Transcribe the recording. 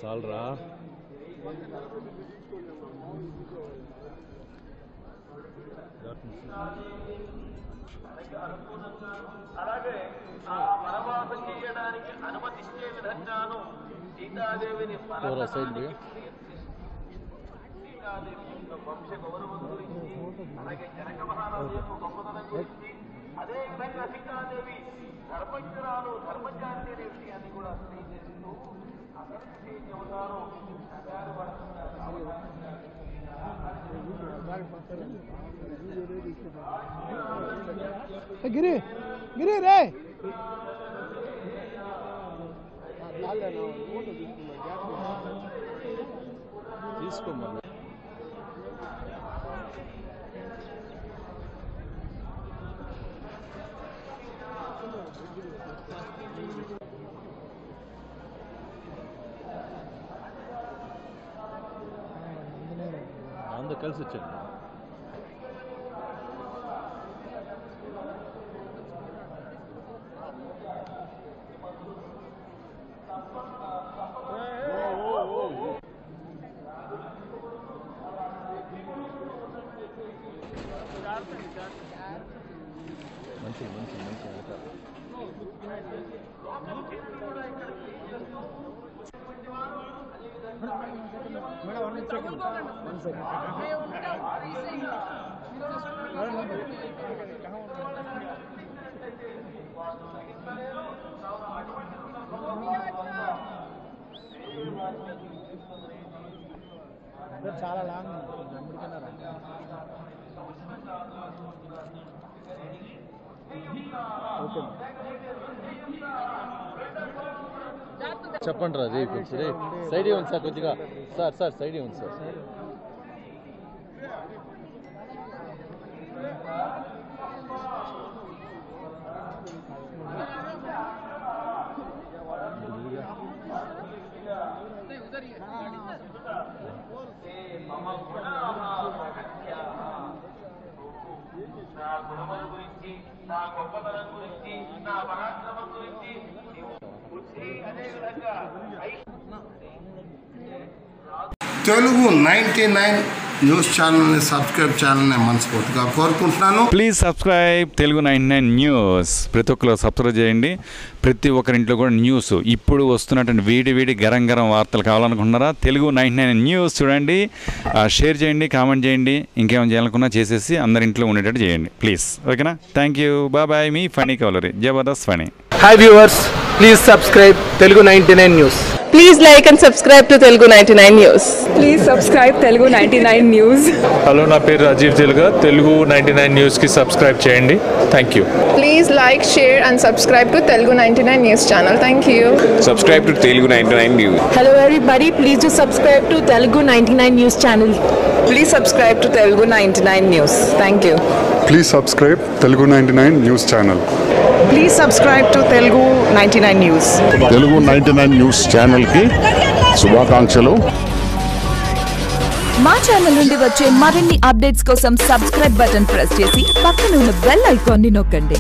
సాల్రా అలాగే ఆ వనవాస చేయడానికి అనుమతించే విధంగాను సీతాదేవిని సీతాదేవి యొక్క వంశ గౌరవం గురించి అలాగే జనక మహారాజు యొక్క గొప్పతనం గురించి అదే విధంగా సీతాదేవి ధర్మజ్ఞురాలు ధర్మజ్ఞాని అనే విషయాన్ని కూడా తెలియజేస్తూ అతనికి చెబుతారు గిరి గిరి రే తీసుకోమా అందరూ కలిసి వచ్చాను మంచిగా మంచిగా మంచిగా చాలా లాంగ్ చెప్పండి రా రే సైడ్ ఉంది సార్ కొద్దిగా సార్ సైడ్ ఉంది సార్ నా గుణముల గురించి నా గొప్పతనం గురించి నా పరాక్రమం గురించి అదే విధంగా తెలుగు 99 న్యూస్ ఛానల్ని సబ్స్క్రైబ్ చేయాలని మనస్ఫూర్తిగా కోరుకుంటున్నాను. Please subscribe Telugu 99 news. ప్రతి ఒక్కరు సబ్స్క్రైబ్ చేయండి. ప్రతి ఒక్కరింట్లో కూడా న్యూస్ ఇప్పుడు వస్తున్నటువంటి వేడి గరం వార్తలు కావాలనుకుంటున్నారా? తెలుగు 99 న్యూస్ చూడండి, షేర్ చేయండి, కామెంట్ చేయండి, ఇంకేమైనా చేయాలనుకున్నా చేసేసి అందరింట్లో ఉండేటట్టు చేయండి ప్లీజ్. ఓకేనా? Thank you, bye. మీ ఫనీ కౌలరీ, జబర్దస్త్ funny. Hi viewers, please subscribe Telugu 99 news. Please like and subscribe to Telugu 99 News. Please subscribe Telugu 99 News. Hello, నా పేరు రాజీవ్ తెలుగా. తెలుగు 99 న్యూస్కి సబ్స్క్రైబ్ చేయండి. Thank you. Please like, share and subscribe to Telugu 99 News channel. Thank you. Subscribe to Telugu 99 News. Hello everybody, please do subscribe to Telugu 99 News channel. Please subscribe to Telugu 99 News. Thank you. Please subscribe Telugu 99 News channel. Please subscribe to Telugu 99 News. Telugu 99 News channel ki శుభాకాంక్షలు. మా channel నుండి వచ్చే మరిన్ని updates కోసం subscribe button press చేసి పక్కన ఉన్న bell icon ని నొక్కండి.